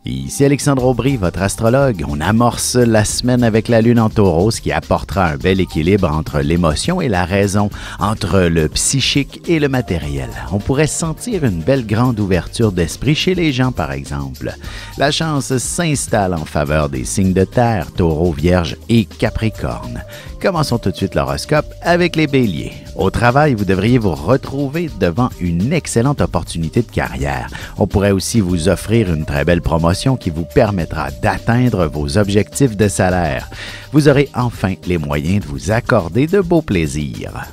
Ici Alexandre Aubry, votre astrologue. On amorce la semaine avec la lune en taureau, ce qui apportera un bel équilibre entre l'émotion et la raison, entre le psychique et le matériel. On pourrait sentir une belle grande ouverture d'esprit chez les gens, par exemple. La chance s'installe en faveur des signes de terre, taureau, vierge et capricorne. Commençons tout de suite l'horoscope avec les béliers. Au travail, vous devriez vous retrouver devant une excellente opportunité de carrière. On pourrait aussi vous offrir une très belle promotion qui vous permettra d'atteindre vos objectifs de salaire. Vous aurez enfin les moyens de vous accorder de beaux plaisirs.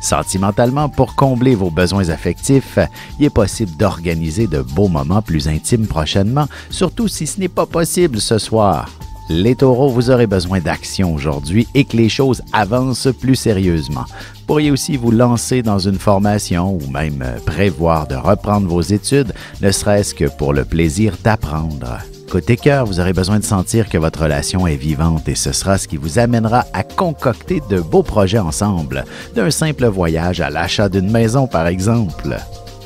Sentimentalement, pour combler vos besoins affectifs, il est possible d'organiser de beaux moments plus intimes prochainement, surtout si ce n'est pas possible ce soir. Les taureaux, vous aurez besoin d'action aujourd'hui et que les choses avancent plus sérieusement. Vous pourriez aussi vous lancer dans une formation ou même prévoir de reprendre vos études, ne serait-ce que pour le plaisir d'apprendre. Côté cœur, vous aurez besoin de sentir que votre relation est vivante et ce sera ce qui vous amènera à concocter de beaux projets ensemble, d'un simple voyage à l'achat d'une maison par exemple.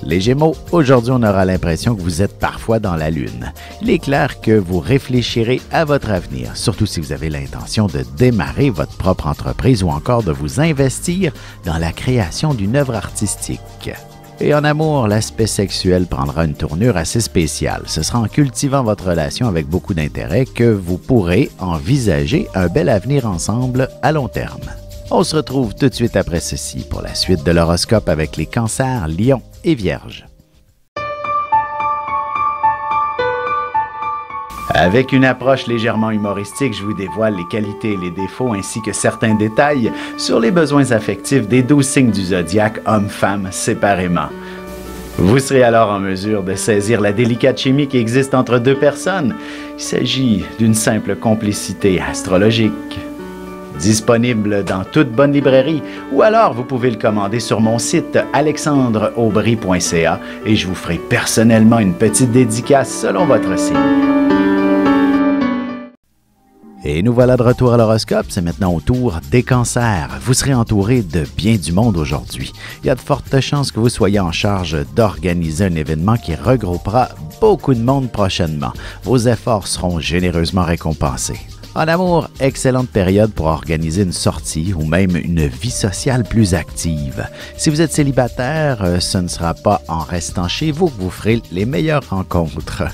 Les Gémeaux, aujourd'hui on aura l'impression que vous êtes parfois dans la lune. Il est clair que vous réfléchirez à votre avenir, surtout si vous avez l'intention de démarrer votre propre entreprise ou encore de vous investir dans la création d'une œuvre artistique. Et en amour, l'aspect sexuel prendra une tournure assez spéciale. Ce sera en cultivant votre relation avec beaucoup d'intérêt que vous pourrez envisager un bel avenir ensemble à long terme. On se retrouve tout de suite après ceci pour la suite de l'horoscope avec les cancers, lions et vierges. Avec une approche légèrement humoristique, je vous dévoile les qualités et les défauts ainsi que certains détails sur les besoins affectifs des 12 signes du zodiaque, hommes-femmes séparément. Vous serez alors en mesure de saisir la délicate chimie qui existe entre deux personnes. Il s'agit d'une simple complicité astrologique. Disponible dans toute bonne librairie ou alors vous pouvez le commander sur mon site alexandreaubry.ca et je vous ferai personnellement une petite dédicace selon votre signe. Et nous voilà de retour à l'horoscope, c'est maintenant au tour des cancers. Vous serez entouré de bien du monde aujourd'hui. Il y a de fortes chances que vous soyez en charge d'organiser un événement qui regroupera beaucoup de monde prochainement. Vos efforts seront généreusement récompensés. En amour, excellente période pour organiser une sortie ou même une vie sociale plus active. Si vous êtes célibataire, ce ne sera pas en restant chez vous que vous ferez les meilleures rencontres.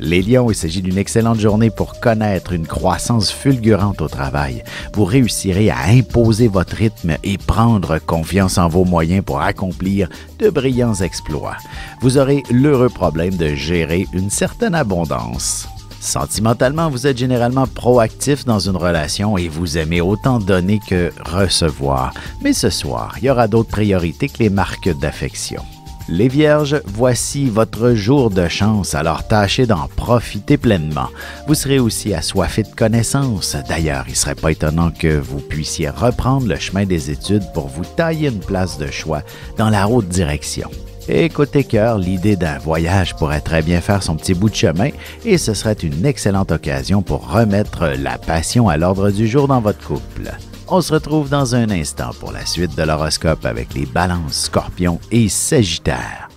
Les lions, il s'agit d'une excellente journée pour connaître une croissance fulgurante au travail. Vous réussirez à imposer votre rythme et prendre confiance en vos moyens pour accomplir de brillants exploits. Vous aurez l'heureux problème de gérer une certaine abondance. Sentimentalement, vous êtes généralement proactif dans une relation et vous aimez autant donner que recevoir. Mais ce soir, il y aura d'autres priorités que les marques d'affection. Les Vierges, voici votre jour de chance, alors tâchez d'en profiter pleinement. Vous serez aussi assoiffé de connaissances. D'ailleurs, il ne serait pas étonnant que vous puissiez reprendre le chemin des études pour vous tailler une place de choix dans la haute direction. Et côté cœur, l'idée d'un voyage pourrait très bien faire son petit bout de chemin et ce serait une excellente occasion pour remettre la passion à l'ordre du jour dans votre couple. On se retrouve dans un instant pour la suite de l'horoscope avec les balances, scorpions et sagittaires.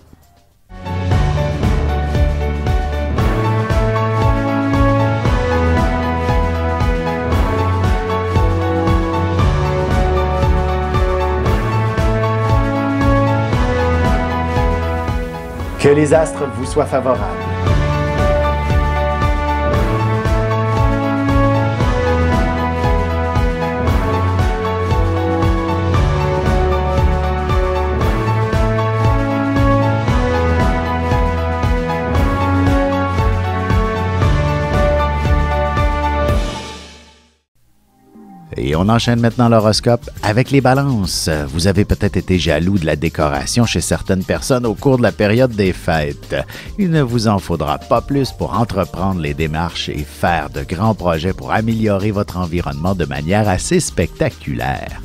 Que les astres vous soient favorables. Et on enchaîne maintenant l'horoscope avec les balances. Vous avez peut-être été jaloux de la décoration chez certaines personnes au cours de la période des fêtes. Il ne vous en faudra pas plus pour entreprendre les démarches et faire de grands projets pour améliorer votre environnement de manière assez spectaculaire.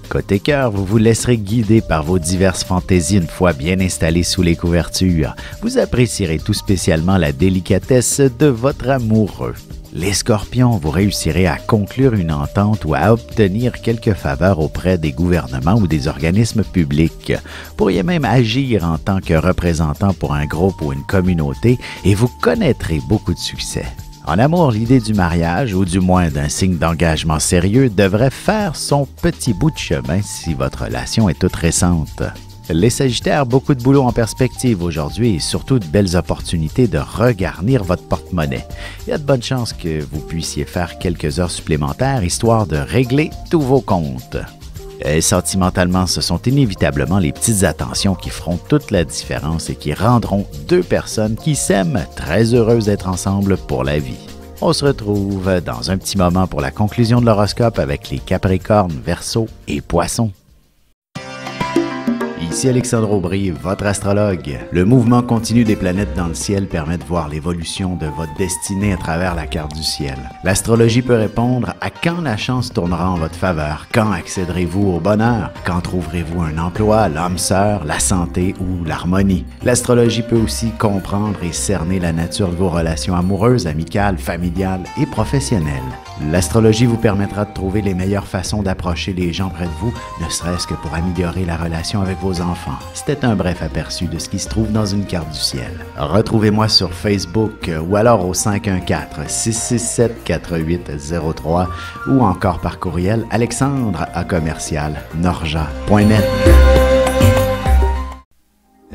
Côté cœur, vous vous laisserez guider par vos diverses fantaisies une fois bien installées sous les couvertures. Vous apprécierez tout spécialement la délicatesse de votre amoureux. Les Scorpions, vous réussirez à conclure une entente ou à obtenir quelques faveurs auprès des gouvernements ou des organismes publics. Vous pourriez même agir en tant que représentant pour un groupe ou une communauté et vous connaîtrez beaucoup de succès. En amour, l'idée du mariage, ou du moins d'un signe d'engagement sérieux, devrait faire son petit bout de chemin si votre relation est toute récente. Les Sagittaires, beaucoup de boulot en perspective aujourd'hui et surtout de belles opportunités de regarnir votre porte-monnaie. Il y a de bonnes chances que vous puissiez faire quelques heures supplémentaires histoire de régler tous vos comptes. Et sentimentalement, ce sont inévitablement les petites attentions qui feront toute la différence et qui rendront deux personnes qui s'aiment très heureuses d'être ensemble pour la vie. On se retrouve dans un petit moment pour la conclusion de l'horoscope avec les Capricornes, Verseaux et Poissons. Ici Alexandre Aubry, votre astrologue. Le mouvement continu des planètes dans le ciel permet de voir l'évolution de votre destinée à travers la carte du ciel. L'astrologie peut répondre à quand la chance tournera en votre faveur, quand accéderez-vous au bonheur, quand trouverez-vous un emploi, l'âme sœur, la santé ou l'harmonie. L'astrologie peut aussi comprendre et cerner la nature de vos relations amoureuses, amicales, familiales et professionnelles. L'astrologie vous permettra de trouver les meilleures façons d'approcher les gens près de vous, ne serait-ce que pour améliorer la relation avec vos enfants. C'était un bref aperçu de ce qui se trouve dans une carte du ciel. Retrouvez-moi sur Facebook ou alors au 514-667-4803 ou encore par courriel alexandre@norja.net.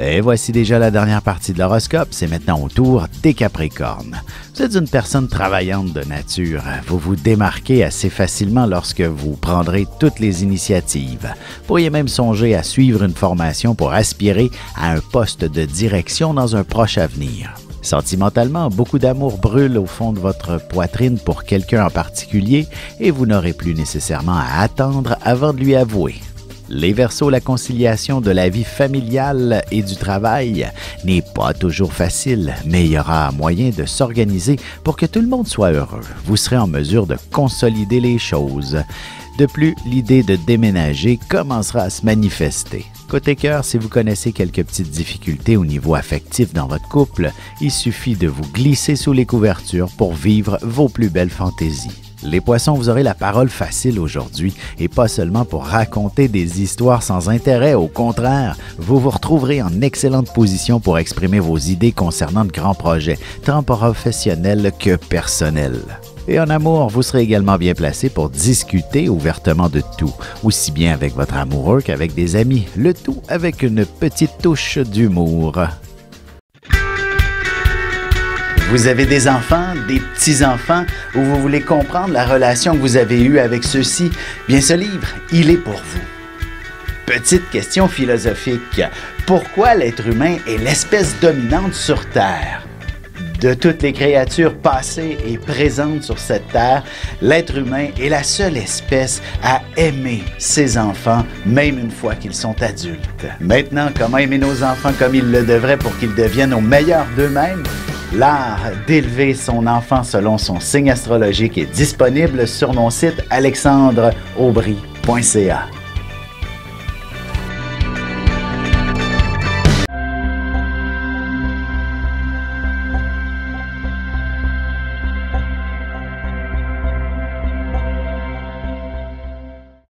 Et voici déjà la dernière partie de l'horoscope, c'est maintenant au tour des Capricornes. Vous êtes une personne travaillante de nature. Vous vous démarquez assez facilement lorsque vous prendrez toutes les initiatives. Vous pourriez même songer à suivre une formation pour aspirer à un poste de direction dans un proche avenir. Sentimentalement, beaucoup d'amour brûle au fond de votre poitrine pour quelqu'un en particulier et vous n'aurez plus nécessairement à attendre avant de lui avouer. Les Verseaux, la conciliation de la vie familiale et du travail n'est pas toujours facile, mais il y aura moyen de s'organiser pour que tout le monde soit heureux. Vous serez en mesure de consolider les choses. De plus, l'idée de déménager commencera à se manifester. Côté cœur, si vous connaissez quelques petites difficultés au niveau affectif dans votre couple, il suffit de vous glisser sous les couvertures pour vivre vos plus belles fantaisies. Les Poissons, vous aurez la parole facile aujourd'hui et pas seulement pour raconter des histoires sans intérêt. Au contraire, vous vous retrouverez en excellente position pour exprimer vos idées concernant de grands projets, tant professionnels que personnels. Et en amour, vous serez également bien placé pour discuter ouvertement de tout, aussi bien avec votre amoureux qu'avec des amis, le tout avec une petite touche d'humour. Vous avez des enfants, des petits-enfants, ou vous voulez comprendre la relation que vous avez eue avec ceux-ci? Bien, ce livre, il est pour vous. Petite question philosophique. Pourquoi l'être humain est l'espèce dominante sur Terre? De toutes les créatures passées et présentes sur cette terre, l'être humain est la seule espèce à aimer ses enfants, même une fois qu'ils sont adultes. Maintenant, comment aimer nos enfants comme ils le devraient pour qu'ils deviennent au meilleur d'eux-mêmes? L'art d'élever son enfant selon son signe astrologique est disponible sur mon site alexandreaubry.ca.